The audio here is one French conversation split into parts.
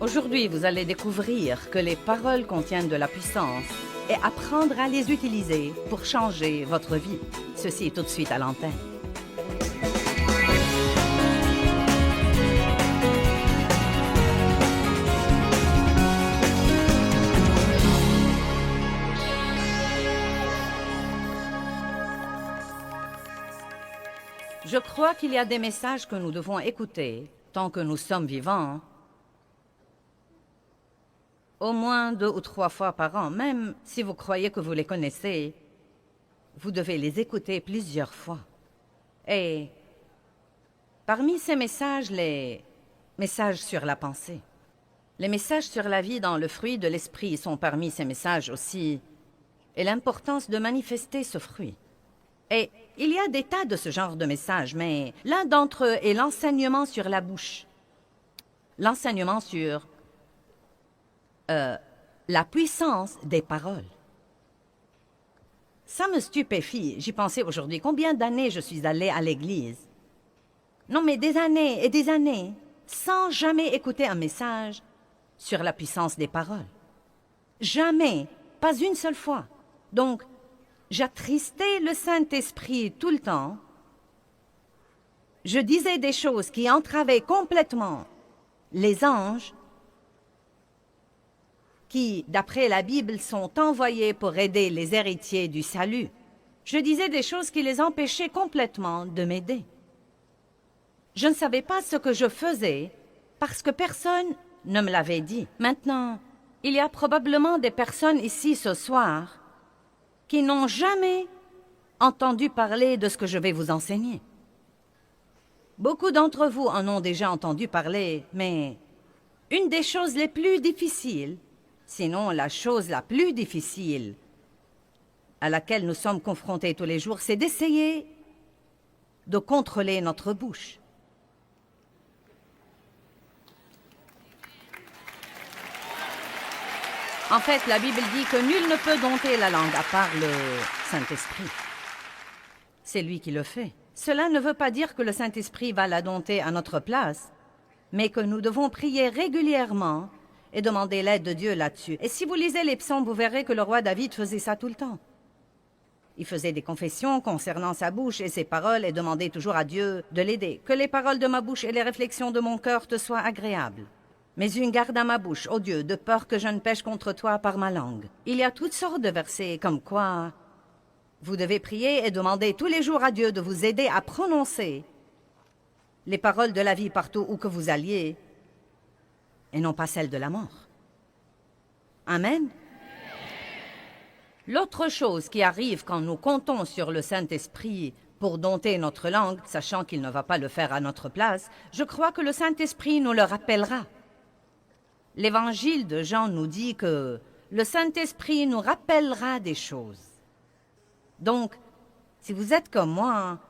Aujourd'hui, vous allez découvrir que les paroles contiennent de la puissance et apprendre à les utiliser pour changer votre vie. Ceci tout de suite à l'antenne. Je crois qu'il y a des messages que nous devons écouter tant que nous sommes vivants, au moins 2 ou 3 fois par an. Même si vous croyez que vous les connaissez, vous devez les écouter plusieurs fois. Et parmi ces messages, les messages sur la pensée, les messages sur la vie dans le fruit de l'esprit sont parmi ces messages aussi, et l'importance de manifester ce fruit. Et il y a des tas de ce genre de messages, mais l'un d'entre eux est l'enseignement sur la bouche. L'enseignement sur la puissance des paroles. Ça me stupéfie. J'y pensais aujourd'hui. Combien d'années je suis allée à l'église? Non, mais des années et des années, sans jamais écouter un message sur la puissance des paroles. Jamais, pas une seule fois. Donc, j'attristais le Saint-Esprit tout le temps. Je disais des choses qui entravaient complètement les anges qui, d'après la Bible, sont envoyés pour aider les héritiers du salut. Je disais des choses qui les empêchaient complètement de m'aider. Je ne savais pas ce que je faisais parce que personne ne me l'avait dit. Maintenant, il y a probablement des personnes ici ce soir qui n'ont jamais entendu parler de ce que je vais vous enseigner. Beaucoup d'entre vous en ont déjà entendu parler, mais une des choses les plus difficiles, sinon la chose la plus difficile à laquelle nous sommes confrontés tous les jours, c'est d'essayer de contrôler notre bouche. En fait, la Bible dit que nul ne peut dompter la langue à part le Saint-Esprit. C'est lui qui le fait. Cela ne veut pas dire que le Saint-Esprit va la dompter à notre place, mais que nous devons prier régulièrement et demander l'aide de Dieu là-dessus. Et si vous lisez les psaumes, vous verrez que le roi David faisait ça tout le temps. Il faisait des confessions concernant sa bouche et ses paroles et demandait toujours à Dieu de l'aider. Que les paroles de ma bouche et les réflexions de mon cœur te soient agréables. Mais une garde à ma bouche, ô Dieu, de peur que je ne pêche contre toi par ma langue. Il y a toutes sortes de versets comme quoi vous devez prier et demander tous les jours à Dieu de vous aider à prononcer les paroles de la vie partout où que vous alliez et non pas celles de la mort. Amen. L'autre chose qui arrive quand nous comptons sur le Saint-Esprit pour dompter notre langue, sachant qu'il ne va pas le faire à notre place, je crois que le Saint-Esprit nous le rappellera. L'Évangile de Jean nous dit que le Saint-Esprit nous rappellera des choses. Donc, si vous êtes comme moi,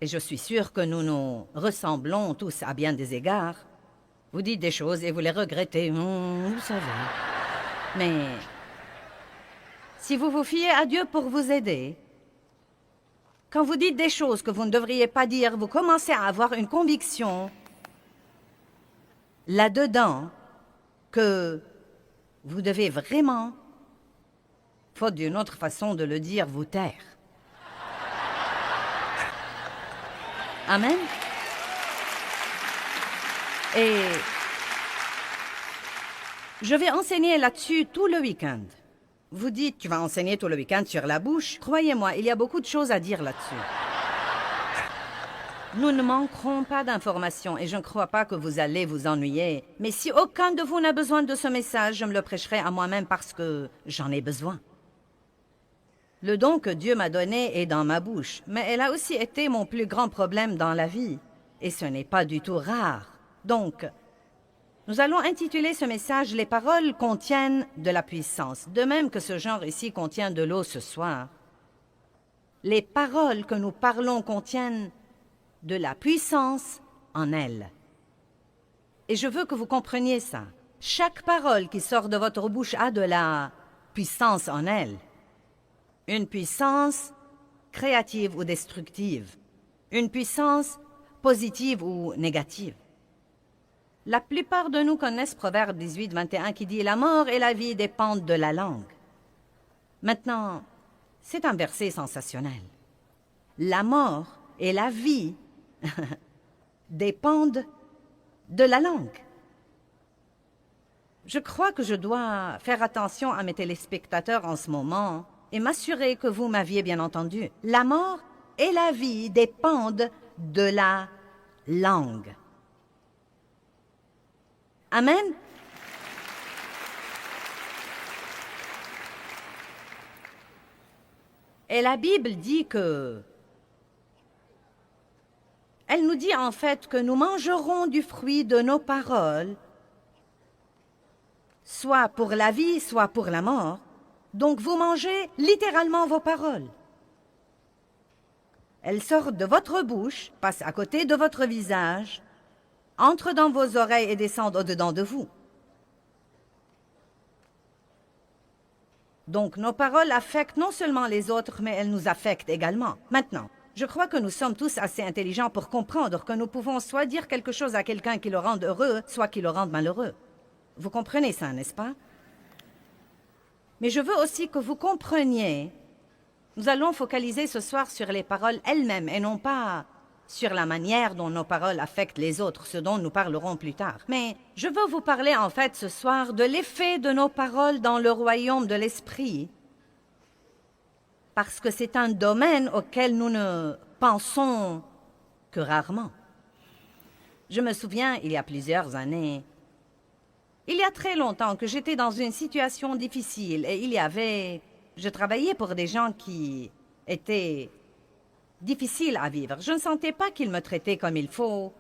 et je suis sûre que nous nous ressemblons tous à bien des égards, vous dites des choses et vous les regrettez, vous savez. Mais si vous vous fiez à Dieu pour vous aider, quand vous dites des choses que vous ne devriez pas dire, vous commencez à avoir une conviction là-dedans que vous devez vraiment, faute d'une autre façon de le dire, vous taire. Amen. Et je vais enseigner là-dessus tout le week-end. Vous dites, tu vas enseigner tout le week-end sur la bouche. Croyez-moi, il y a beaucoup de choses à dire là-dessus. Nous ne manquerons pas d'informations et je ne crois pas que vous allez vous ennuyer. Mais si aucun de vous n'a besoin de ce message, je me le prêcherai à moi-même parce que j'en ai besoin. Le don que Dieu m'a donné est dans ma bouche, mais elle a aussi été mon plus grand problème dans la vie. Et ce n'est pas du tout rare. Donc, nous allons intituler ce message « Les paroles contiennent de la puissance », de même que ce genre ici contient de l'eau ce soir. Les paroles que nous parlons contiennent de la puissance en elles. Et je veux que vous compreniez ça. Chaque parole qui sort de votre bouche a de la puissance en elle. Une puissance créative ou destructive. Une puissance positive ou négative. La plupart de nous connaissent Proverbe 18, 21 qui dit « La mort et la vie dépendent de la langue ». Maintenant, c'est un verset sensationnel. La mort et la vie dépendent de la langue. Je crois que je dois faire attention à mes téléspectateurs en ce moment et m'assurer que vous m'aviez bien entendu. La mort et la vie dépendent de la langue. Amen. Et la Bible dit que... Elle nous dit en fait que nous mangerons du fruit de nos paroles, soit pour la vie, soit pour la mort. Donc vous mangez littéralement vos paroles. Elles sortent de votre bouche, passent à côté de votre visage, entrent dans vos oreilles et descendent au-dedans de vous. Donc nos paroles affectent non seulement les autres, mais elles nous affectent également. Maintenant, je crois que nous sommes tous assez intelligents pour comprendre que nous pouvons soit dire quelque chose à quelqu'un qui le rende heureux, soit qui le rende malheureux. Vous comprenez ça, n'est-ce pas? Mais je veux aussi que vous compreniez, nous allons focaliser ce soir sur les paroles elles-mêmes et non pas sur la manière dont nos paroles affectent les autres, ce dont nous parlerons plus tard. Mais je veux vous parler en fait ce soir de l'effet de nos paroles dans le royaume de l'esprit, parce que c'est un domaine auquel nous ne pensons que rarement. Je me souviens, il y a plusieurs années, il y a très longtemps que j'étais dans une situation difficile et je travaillais pour des gens qui étaient difficiles à vivre. Je ne sentais pas qu'ils me traitaient comme il faut.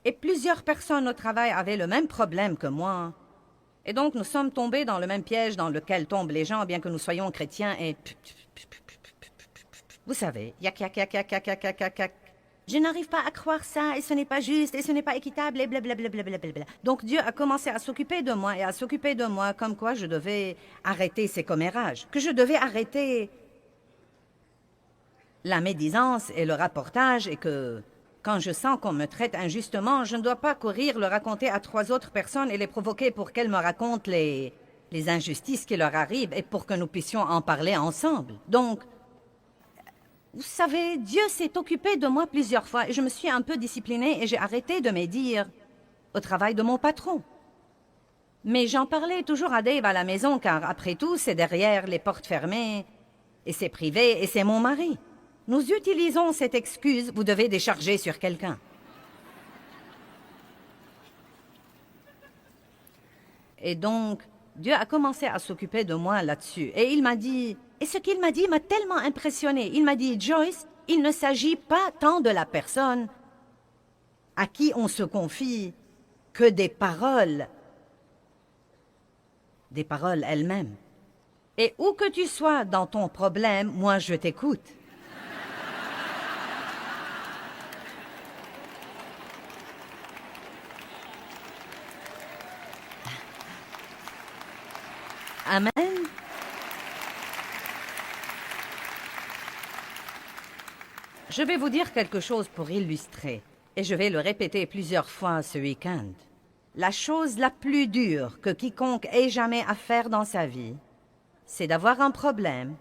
Et plusieurs personnes au travail avaient le même problème que moi. Et donc nous sommes tombés dans le même piège dans lequel tombent les gens, bien que nous soyons chrétiens et... Vous savez, yak, yak, yak, yak, yak, yak, yak, yak, yak. Je n'arrive pas à croire ça, et ce n'est pas juste, et ce n'est pas équitable, et blablabla. Donc Dieu a commencé à s'occuper de moi, et à s'occuper de moi, comme quoi je devais arrêter ces commérages, que je devais arrêter la médisance et le rapportage, et que quand je sens qu'on me traite injustement, je ne dois pas courir le raconter à 3 autres personnes et les provoquer pour qu'elles me racontent les injustices qui leur arrivent, et pour que nous puissions en parler ensemble. Donc, vous savez, Dieu s'est occupé de moi plusieurs fois et je me suis un peu disciplinée et j'ai arrêté de médire au travail de mon patron. Mais j'en parlais toujours à Dave à la maison car, après tout, c'est derrière les portes fermées et c'est privé et c'est mon mari. Nous utilisons cette excuse, vous devez décharger sur quelqu'un. Et donc, Dieu a commencé à s'occuper de moi là-dessus et il m'a dit... Et ce qu'il m'a dit m'a tellement impressionnée. Il m'a dit, Joyce, il ne s'agit pas tant de la personne à qui on se confie que des paroles elles-mêmes. Et où que tu sois dans ton problème, moi je t'écoute. Amen. Je vais vous dire quelque chose pour illustrer, et je vais le répéter plusieurs fois ce week-end. La chose la plus dure que quiconque ait jamais à faire dans sa vie, c'est d'avoir un problème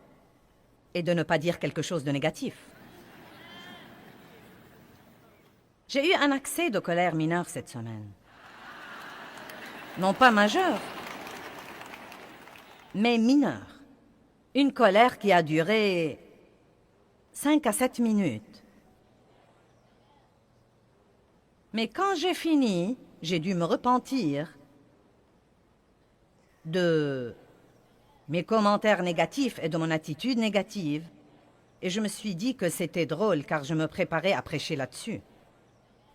et de ne pas dire quelque chose de négatif. J'ai eu un accès de colère mineure cette semaine. Non pas majeur, mais mineur. Une colère qui a duré 5 à 7 minutes. Mais quand j'ai fini, j'ai dû me repentir de mes commentaires négatifs et de mon attitude négative. Et je me suis dit que c'était drôle car je me préparais à prêcher là-dessus.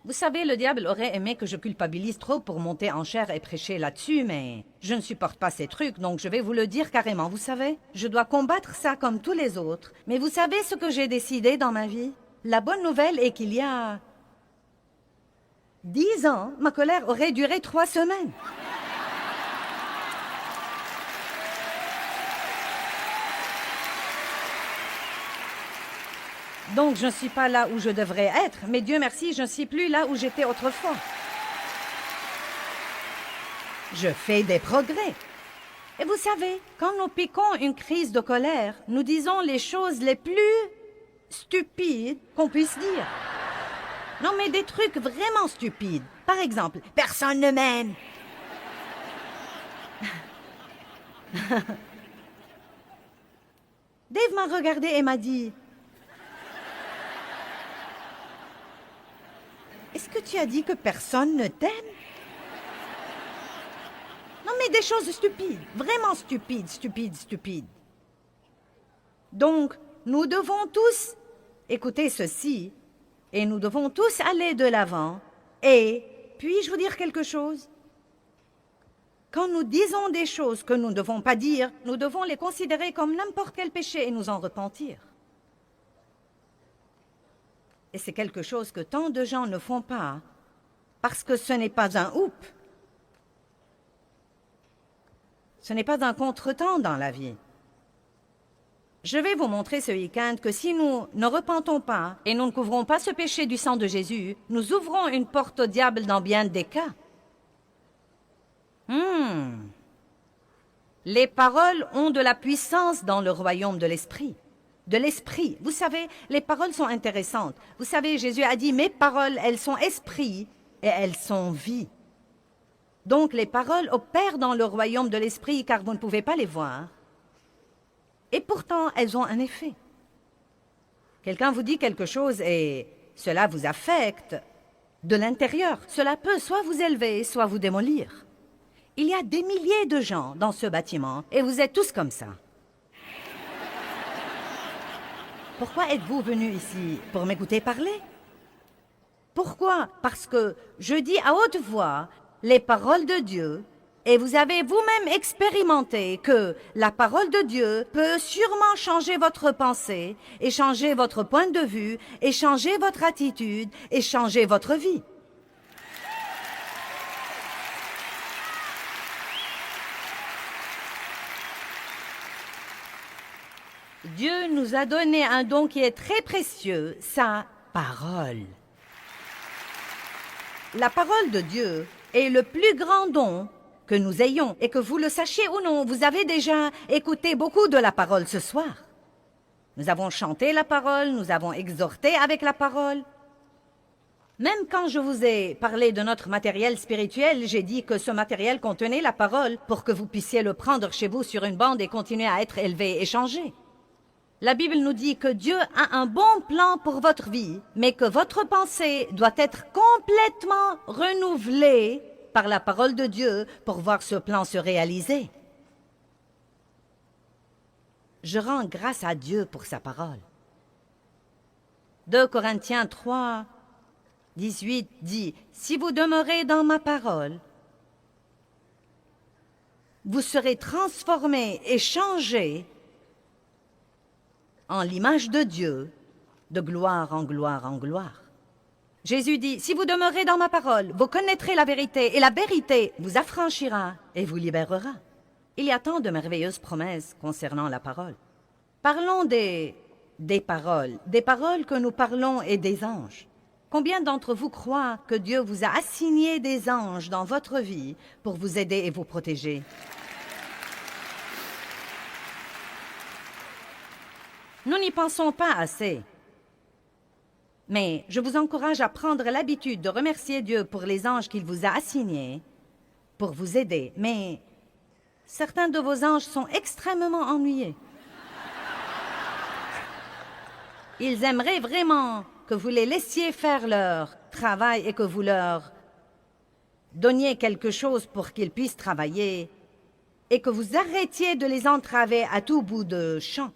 Vous savez, le diable aurait aimé que je culpabilise trop pour monter en chair et prêcher là-dessus, mais je ne supporte pas ces trucs, donc je vais vous le dire carrément. Vous savez, je dois combattre ça comme tous les autres. Mais vous savez ce que j'ai décidé dans ma vie? La bonne nouvelle est qu'il y a 10 ans, ma colère aurait duré 3 semaines. Donc, je ne suis pas là où je devrais être, mais Dieu merci, je ne suis plus là où j'étais autrefois. Je fais des progrès. Et vous savez, quand nous piquons une crise de colère, nous disons les choses les plus stupides qu'on puisse dire. Non, mais des trucs vraiment stupides. Par exemple, « Personne ne m'aime ». Dave m'a regardé et m'a dit « Est-ce que tu as dit que personne ne t'aime ?» Non, mais des choses stupides, vraiment stupides. Donc, nous devons tous écouter ceci et nous devons tous aller de l'avant. Et puis-je vous dire quelque chose? Quand nous disons des choses que nous ne devons pas dire, nous devons les considérer comme n'importe quel péché et nous en repentir. Et c'est quelque chose que tant de gens ne font pas, parce que ce n'est pas un oup. Ce n'est pas un contretemps dans la vie. Je vais vous montrer ce week-end que si nous ne repentons pas et nous ne couvrons pas ce péché du sang de Jésus, nous ouvrons une porte au diable dans bien des cas. Les paroles ont de la puissance dans le royaume de l'esprit. De l'esprit. Vous savez, les paroles sont intéressantes. Vous savez, Jésus a dit, mes paroles, elles sont esprit et elles sont vie. Donc les paroles opèrent dans le royaume de l'esprit car vous ne pouvez pas les voir. Et pourtant, elles ont un effet. Quelqu'un vous dit quelque chose et cela vous affecte de l'intérieur. Cela peut soit vous élever, soit vous démolir. Il y a des milliers de gens dans ce bâtiment et vous êtes tous comme ça. Pourquoi êtes-vous venus ici? Pour m'écouter parler? Pourquoi? Parce que je dis à haute voix les paroles de Dieu et vous avez vous-même expérimenté que la parole de Dieu peut sûrement changer votre pensée et changer votre point de vue et changer votre attitude et changer votre vie. Dieu nous a donné un don qui est très précieux, sa parole. La parole de Dieu est le plus grand don que nous ayons. Et que vous le sachiez ou non, vous avez déjà écouté beaucoup de la parole ce soir. Nous avons chanté la parole, nous avons exhorté avec la parole. Même quand je vous ai parlé de notre matériel spirituel, j'ai dit que ce matériel contenait la parole pour que vous puissiez le prendre chez vous sur une bande et continuer à être élevé et changé. La Bible nous dit que Dieu a un bon plan pour votre vie, mais que votre pensée doit être complètement renouvelée par la parole de Dieu pour voir ce plan se réaliser. Je rends grâce à Dieu pour sa parole. 2 Corinthiens 3, 18 dit « Si vous demeurez dans ma parole, vous serez transformés et changés en l'image de Dieu, de gloire en gloire en gloire. » Jésus dit, « Si vous demeurez dans ma parole, vous connaîtrez la vérité, et la vérité vous affranchira et vous libérera. » Il y a tant de merveilleuses promesses concernant la parole. Parlons des paroles que nous parlons et des anges. Combien d'entre vous croient que Dieu vous a assigné des anges dans votre vie pour vous aider et vous protéger? Nous n'y pensons pas assez. Mais je vous encourage à prendre l'habitude de remercier Dieu pour les anges qu'il vous a assignés pour vous aider. Mais certains de vos anges sont extrêmement ennuyés. Ils aimeraient vraiment que vous les laissiez faire leur travail et que vous leur donniez quelque chose pour qu'ils puissent travailler et que vous arrêtiez de les entraver à tout bout de champ.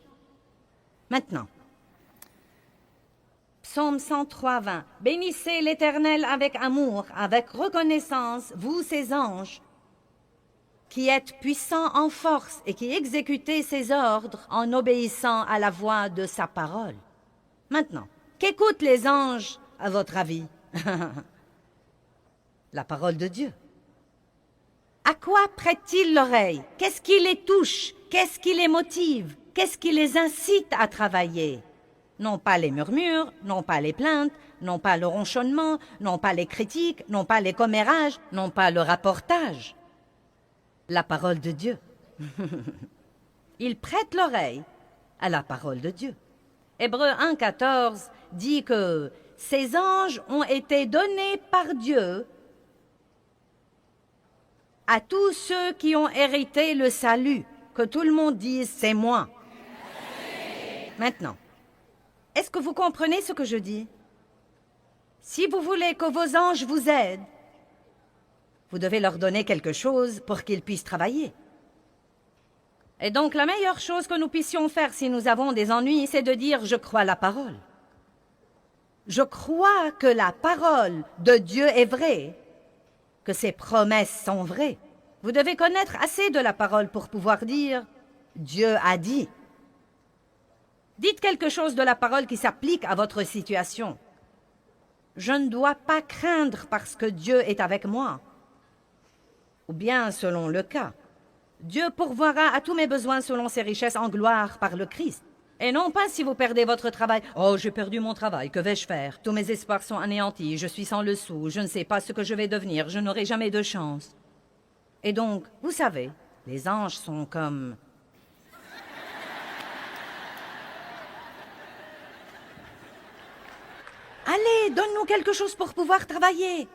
Maintenant, Psaume 103, 20. « Bénissez l'Éternel avec amour, avec reconnaissance, vous ses anges, qui êtes puissants en force et qui exécutez ses ordres en obéissant à la voix de sa parole. » Maintenant, qu'écoutent les anges, à votre avis? La parole de Dieu. À quoi prêtent-ils l'oreille? Qu'est-ce qui les touche? Qu'est-ce qui les motive? Qu'est-ce qui les incite à travailler? Non pas les murmures, non pas les plaintes, non pas le ronchonnement, non pas les critiques, non pas les commérages, non pas le rapportage. la parole de Dieu. Ils prêtent l'oreille à la parole de Dieu. Hébreux 1,14 dit que ces anges ont été donnés par Dieu à tous ceux qui ont hérité le salut. Que tout le monde dise « c'est moi ». Maintenant, est-ce que vous comprenez ce que je dis? Si vous voulez que vos anges vous aident, vous devez leur donner quelque chose pour qu'ils puissent travailler. Et donc, la meilleure chose que nous puissions faire si nous avons des ennuis, c'est de dire « je crois la parole ». Je crois que la parole de Dieu est vraie, que ses promesses sont vraies. Vous devez connaître assez de la parole pour pouvoir dire « Dieu a dit ». Dites quelque chose de la parole qui s'applique à votre situation. Je ne dois pas craindre parce que Dieu est avec moi. Ou bien, selon le cas, Dieu pourvoira à tous mes besoins selon ses richesses en gloire par le Christ. Et non pas si vous perdez votre travail. « Oh, j'ai perdu mon travail, que vais-je faire? Tous mes espoirs sont anéantis, je suis sans le sou, je ne sais pas ce que je vais devenir, je n'aurai jamais de chance. » Et donc, vous savez, les anges sont comme... Allez, donne-nous quelque chose pour pouvoir travailler.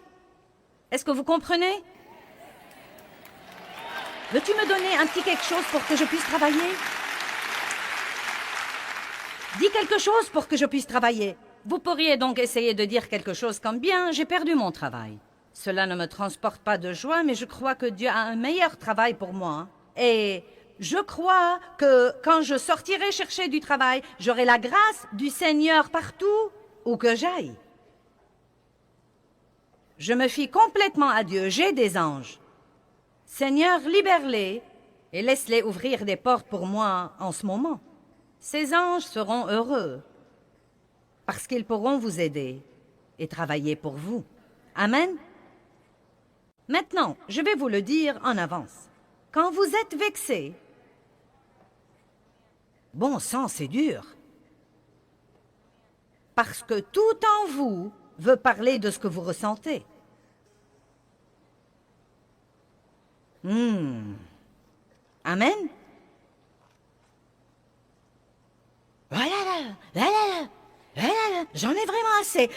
Est-ce que vous comprenez? Veux-tu me donner un petit quelque chose pour que je puisse travailler? Dis quelque chose pour que je puisse travailler. Vous pourriez donc essayer de dire quelque chose comme « Bien, j'ai perdu mon travail. Cela ne me transporte pas de joie, mais je crois que Dieu a un meilleur travail pour moi. Et je crois que quand je sortirai chercher du travail, j'aurai la grâce du Seigneur partout où que j'aille. Je me fie complètement à Dieu, j'ai des anges. Seigneur, libère-les et laisse-les ouvrir des portes pour moi en ce moment. Ces anges seront heureux parce qu'ils pourront vous aider et travailler pour vous. Amen. Maintenant, je vais vous le dire en avance. Quand vous êtes vexé, bon sang, c'est dur. Parce que tout en vous veut parler de ce que vous ressentez. Amen. J'en ai vraiment assez.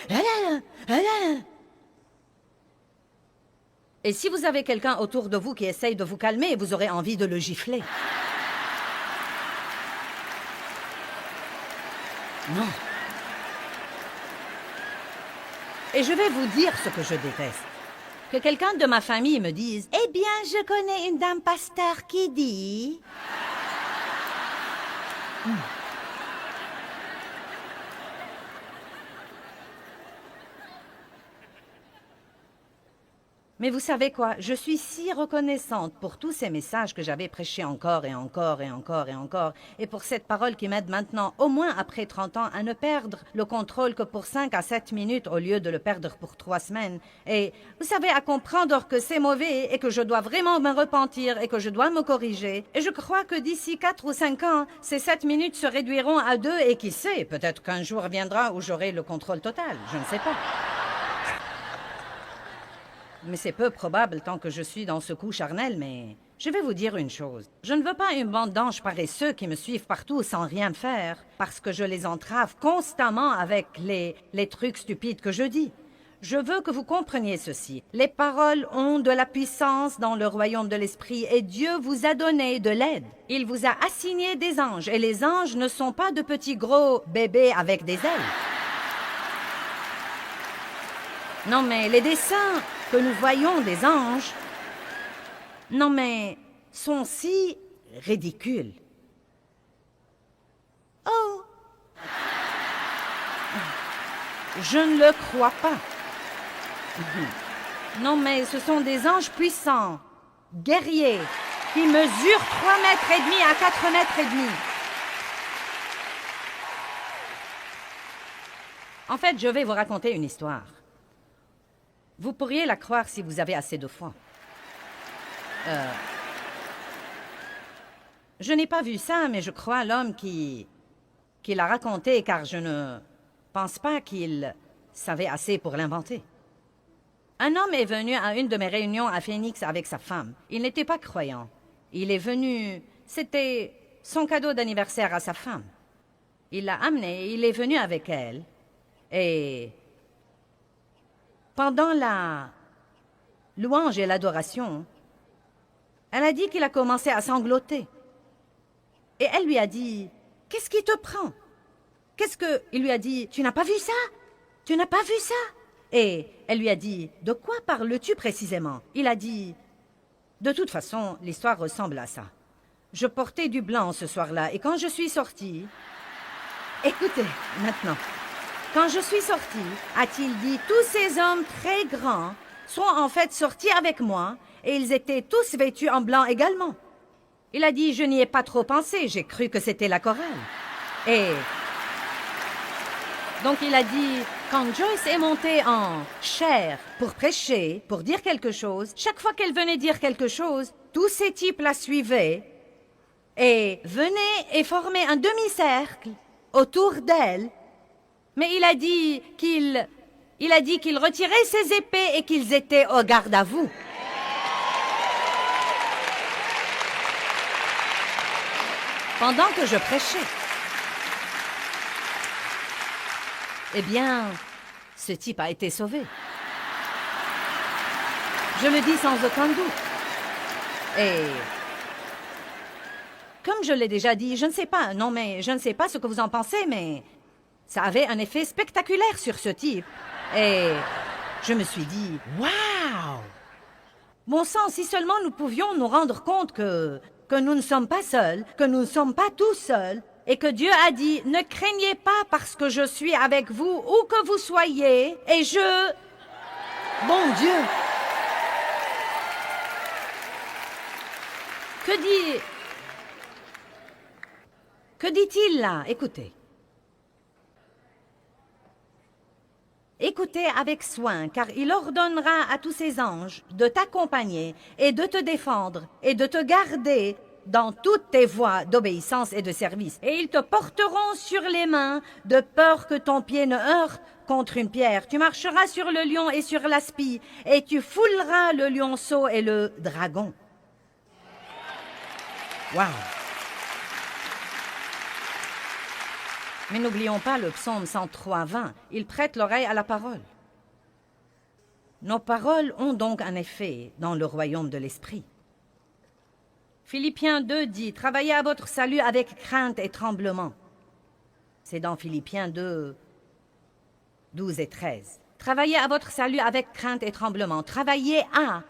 Et si vous avez quelqu'un autour de vous qui essaye de vous calmer, vous aurez envie de le gifler. Non. Et je vais vous dire ce que je déteste. Que quelqu'un de ma famille me dise « Eh bien, je connais une dame pasteur qui dit... » Mais vous savez quoi? Je suis si reconnaissante pour tous ces messages que j'avais prêchés encore et encore et encore et encore, et pour cette parole qui m'aide maintenant, au moins après 30 ans, à ne perdre le contrôle que pour 5 à 7 minutes au lieu de le perdre pour 3 semaines. Et vous savez, à comprendre que c'est mauvais et que je dois vraiment me repentir et que je dois me corriger. Et je crois que d'ici 4 ou 5 ans, ces 7 minutes se réduiront à 2 et qui sait, peut-être qu'un jour viendra où j'aurai le contrôle total. Je ne sais pas. Mais c'est peu probable tant que je suis dans ce coup charnel, mais je vais vous dire une chose. Je ne veux pas une bande d'anges paresseux qui me suivent partout sans rien faire, parce que je les entrave constamment avec les trucs stupides que je dis. Je veux que vous compreniez ceci. Les paroles ont de la puissance dans le royaume de l'esprit et Dieu vous a donné de l'aide. Il vous a assigné des anges et les anges ne sont pas de petits gros bébés avec des ailes. Non, mais les dessins que nous voyons des anges, non, mais sont si ridicules. Oh! Je ne le crois pas. Non, mais ce sont des anges puissants, guerriers, qui mesurent 3 mètres et demi à 4 mètres et demi. En fait, je vais vous raconter une histoire. Vous pourriez la croire si vous avez assez de foi. Je n'ai pas vu ça, mais je crois l'homme qui l'a raconté, car je ne pense pas qu'il savait assez pour l'inventer. Un homme est venu à une de mes réunions à Phoenix avec sa femme. Il n'était pas croyant. Il est venu... C'était son cadeau d'anniversaire à sa femme. Il l'a amené, il est venu avec elle. Et pendant la louange et l'adoration, elle a dit qu'il a commencé à sangloter. Et elle lui a dit, « Qu'est-ce qui te prend? » Il lui a dit, « Tu n'as pas vu ça? Tu n'as pas vu ça? » Et elle lui a dit, « De quoi parles-tu précisément? » Il a dit, « De toute façon, l'histoire ressemble à ça. Je portais du blanc ce soir-là, et quand je suis sortie... » Écoutez, maintenant. Quand je suis sortie, a-t-il dit, tous ces hommes très grands sont en fait sortis avec moi, et ils étaient tous vêtus en blanc également. Il a dit, je n'y ai pas trop pensé, j'ai cru que c'était la chorale. Et donc il a dit, quand Joyce est montée en chair pour prêcher, pour dire quelque chose, chaque fois qu'elle venait dire quelque chose, tous ces types la suivaient et venaient et formaient un demi-cercle autour d'elle. Mais il a dit qu'il retirait ses épées et qu'ils étaient au garde à vous. Pendant que je prêchais. Eh bien, ce type a été sauvé. Je le dis sans aucun doute. Et comme je l'ai déjà dit, je ne sais pas, non mais je ne sais pas ce que vous en pensez, mais ça avait un effet spectaculaire sur ce type. Et je me suis dit, waouh! Bon sang, si seulement nous pouvions nous rendre compte que nous ne sommes pas seuls, que nous ne sommes pas tous seuls, et que Dieu a dit, ne craignez pas parce que je suis avec vous, où que vous soyez, et je... Bon Dieu! Que dit-il là? Écoutez. Écoutez avec soin, car il ordonnera à tous ses anges de t'accompagner et de te défendre et de te garder dans toutes tes voies d'obéissance et de service. Et ils te porteront sur les mains, de peur que ton pied ne heurte contre une pierre. Tu marcheras sur le lion et sur l'aspi, et tu fouleras le lionceau et le dragon. Wow! Mais n'oublions pas le psaume 103:20. Il prête l'oreille à la parole. Nos paroles ont donc un effet dans le royaume de l'esprit. Philippiens 2 dit, travaillez à votre salut avec crainte et tremblement. C'est dans Philippiens 2, 12 et 13. Travaillez à votre salut avec crainte et tremblement. Travaillez à,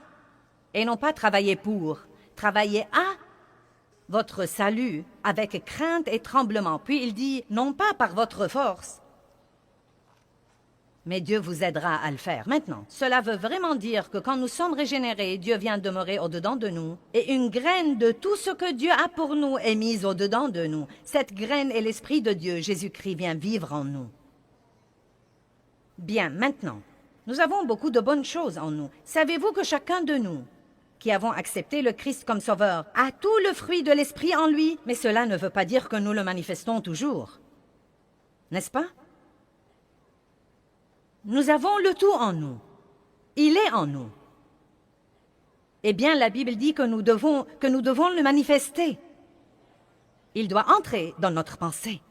et non pas travaillez pour. Travaillez à votre salut avec crainte et tremblement. Puis il dit, non pas par votre force, mais Dieu vous aidera à le faire. Maintenant, cela veut vraiment dire que quand nous sommes régénérés, Dieu vient demeurer au-dedans de nous, et une graine de tout ce que Dieu a pour nous est mise au-dedans de nous. Cette graine est l'Esprit de Dieu. Jésus-Christ vient vivre en nous. Bien, maintenant, nous avons beaucoup de bonnes choses en nous. Savez-vous que chacun de nous, qui avons accepté le Christ comme sauveur, a tout le fruit de l'Esprit en lui, mais cela ne veut pas dire que nous le manifestons toujours. N'est-ce pas? Nous avons le tout en nous. Il est en nous. Eh bien, la Bible dit que nous devons le manifester. Il doit entrer dans notre pensée,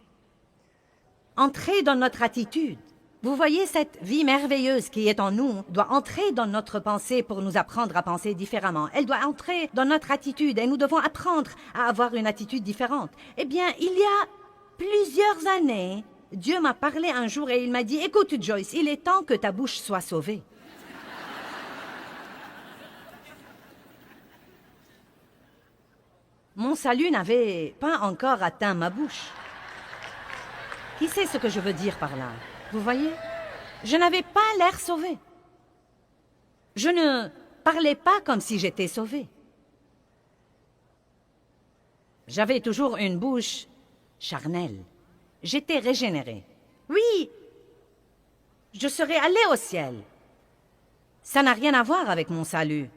entrer dans notre attitude. Vous voyez, cette vie merveilleuse qui est en nous doit entrer dans notre pensée pour nous apprendre à penser différemment. Elle doit entrer dans notre attitude et nous devons apprendre à avoir une attitude différente. Eh bien, il y a plusieurs années, Dieu m'a parlé un jour et il m'a dit, « Écoute Joyce, il est temps que ta bouche soit sauvée. » Mon salut n'avait pas encore atteint ma bouche. Qui sait ce que je veux dire par là? Vous voyez? Je n'avais pas l'air sauvé. Je ne parlais pas comme si j'étais sauvé. J'avais toujours une bouche charnelle. J'étais régénéré. Oui, je serais allé au ciel. Ça n'a rien à voir avec mon salut.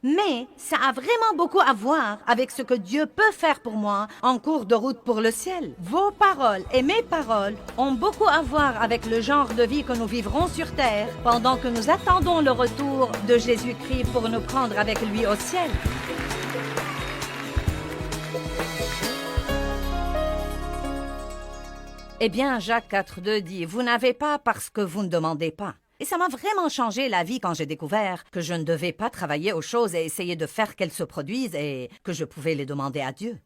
Mais ça a vraiment beaucoup à voir avec ce que Dieu peut faire pour moi en cours de route pour le ciel. Vos paroles et mes paroles ont beaucoup à voir avec le genre de vie que nous vivrons sur terre pendant que nous attendons le retour de Jésus-Christ pour nous prendre avec lui au ciel. Eh bien, Jacques 4,2 dit « Vous n'avez pas parce que vous ne demandez pas ». Et ça m'a vraiment changé la vie quand j'ai découvert que je ne devais pas travailler aux choses et essayer de faire qu'elles se produisent et que je pouvais les demander à Dieu.